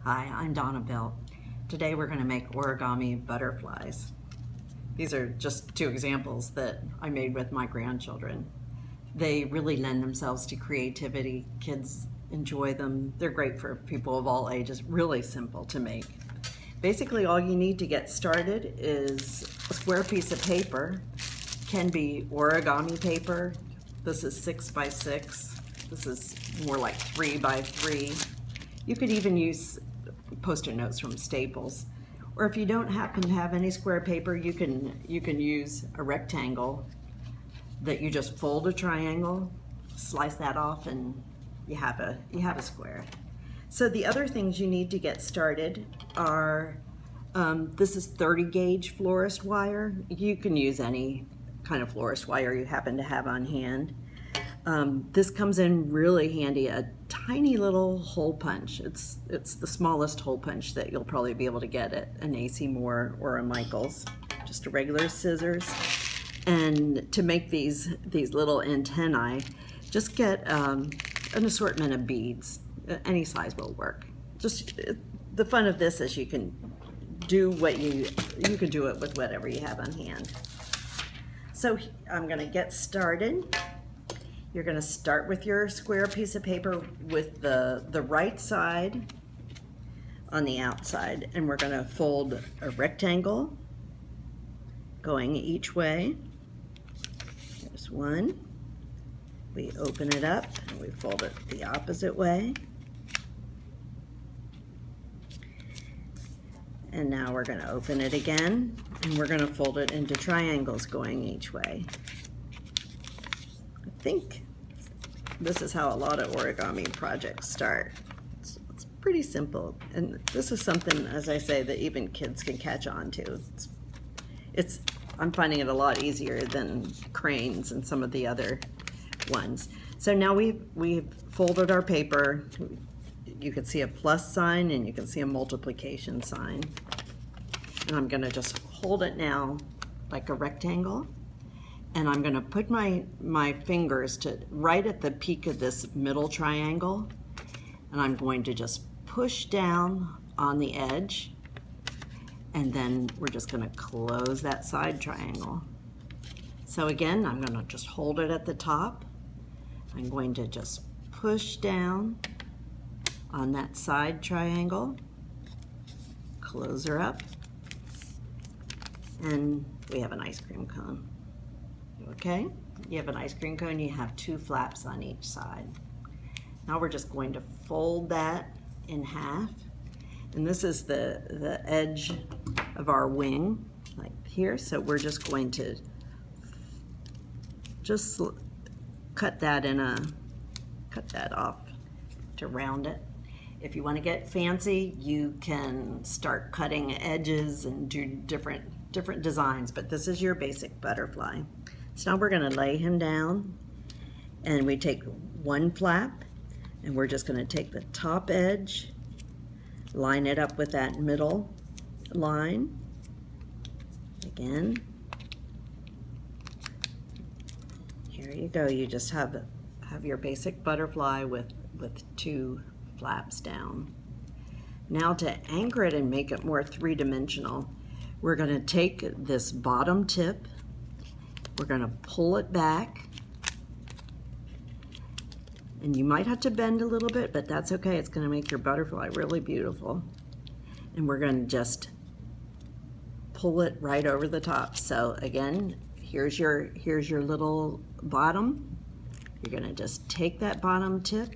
Hi, I'm Donna Bell. Today we're going to make origami butterflies. These are just two examples that I made with my grandchildren. They really lend themselves to creativity. Kids enjoy them. They're great for people of all ages. Really simple to make. Basically, all you need to get started is a square piece of paper. Can be origami paper. This is 6 by 6. This is more like 3 by 3. You could even use Post-it notes from Staples, or if you don't happen to have any square paper, you can use a rectangle that you just fold a triangle, slice that off, and you have a square. So the other things you need to get started are this is 30 gauge florist wire. You can use any kind of florist wire you happen to have on hand. This comes in really handy, a tiny little hole punch. It's the smallest hole punch that you'll probably be able to get at an AC Moore or a Michaels. Just a regular scissors. And to make these little antennae, just get an assortment of beads. Any size will work. Just the fun of this is you can do what you can do it with whatever you have on hand. So I'm going to get started. You're going to start with your square piece of paper with the right side on the outside, and we're going to fold a rectangle going each way. There's one. We open it up and we fold it the opposite way. And now we're going to open it again, and we're going to fold it into triangles going each way. I think this is how a lot of origami projects start. It's pretty simple, and this is something, as I say, that even kids can catch on to. I'm finding it a lot easier than cranes and some of the other ones. So now we've folded our paper. You can see a plus sign and you can see a multiplication sign. And I'm going to just hold it now like a rectangle. And I'm going to put my fingers to right at the peak of this middle triangle, and I'm going to just push down on the edge, and then we're just going to close that side triangle. So again, I'm going to just hold it at the top. I'm going to just push down on that side triangle, close her up, and we have an ice cream cone. Okay, you have an ice cream cone, you have 2 flaps on each side. Now we're just going to fold that in half, and this is the edge of our wing, like here, so we're just going to just cut that off to round it. If you want to get fancy, you can start cutting edges and do different designs, but this is your basic butterfly. So now we're going to lay him down, and we take 1 flap, and we're just going to take the top edge, line it up with that middle line. Again, here you go. You just have your basic butterfly with 2 flaps down. Now to anchor it and make it more 3-dimensional, we're going to take this bottom tip, we're going to pull it back, and you might have to bend a little bit, but that's okay. It's going to make your butterfly really beautiful. And we're going to just pull it right over the top. So again, here's your little bottom. You're going to just take that bottom tip,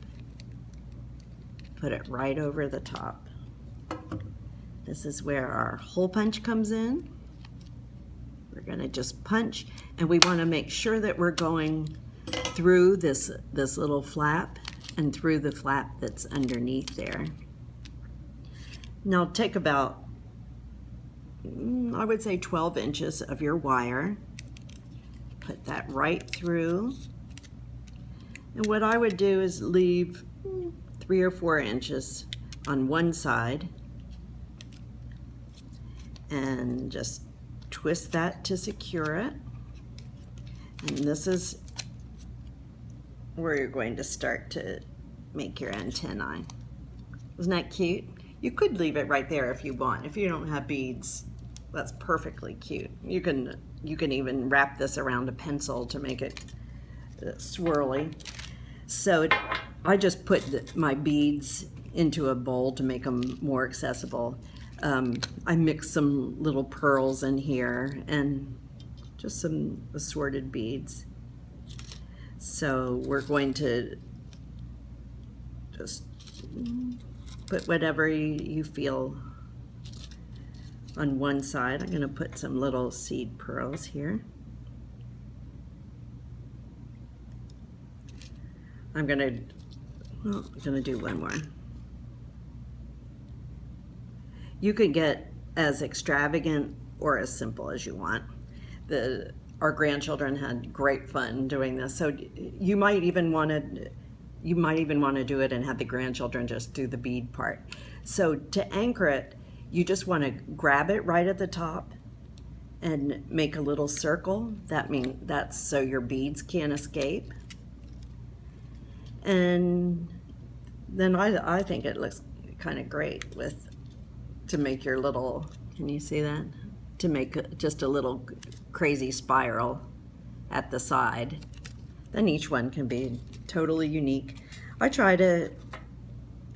put it right over the top. This is where our hole punch comes in. We're going to just punch, and we want to make sure that we're going through this little flap and through the flap that's underneath there. Now take about, I would say 12 inches of your wire, put that right through, and what I would do is leave 3 or 4 inches on one side and just twist that to secure it. And this is where you're going to start to make your antennae. Isn't that cute? You could leave it right there if you want. If you don't have beads, that's perfectly cute. You can even wrap this around a pencil to make it swirly. So I just put my beads into a bowl to make them more accessible. I mixed some little pearls in here and just some assorted beads. So we're going to just put whatever you feel on one side. I'm going to put some little seed pearls here. I'm going to do one more. You can get as extravagant or as simple as you want. Our grandchildren had great fun doing this, so you might even want to do it and have the grandchildren just do the bead part. So to anchor it, you just want to grab it right at the top and make a little circle. That's so your beads can't escape. And then I think it looks kind of great to make your little, can you see that? To make just a little crazy spiral at the side. Then each one can be totally unique. I try to,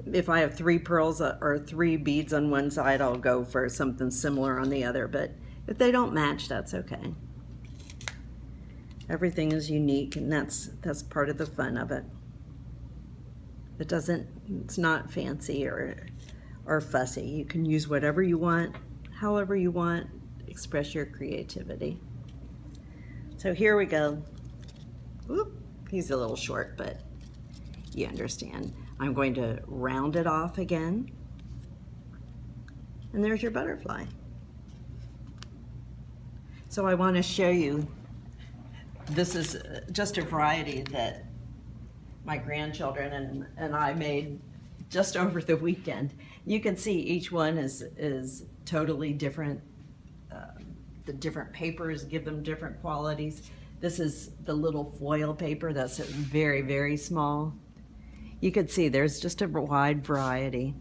if I have 3 pearls or 3 beads on one side, I'll go for something similar on the other, but if they don't match, that's okay. Everything is unique, and that's part of the fun of it. It's not fancy or fussy. You can use whatever you want, however you want, express your creativity. So here we go. Whoop, he's a little short, but you understand. I'm going to round it off again. And there's your butterfly. So I want to show you, this is just a variety that my grandchildren and I made just over the weekend. You can see each one is totally different. The different papers give them different qualities. This is the little foil paper that's very, very small. You can see there's just a wide variety.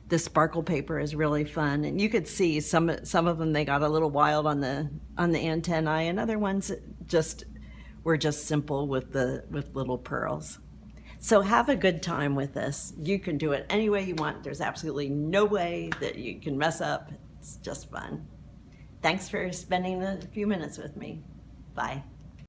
The sparkle paper is really fun, and you could see some of them, they got a little wild on the antennae, and other ones were just simple with little pearls. So have a good time with this. You can do it any way you want. There's absolutely no way that you can mess up. It's just fun. Thanks for spending a few minutes with me. Bye.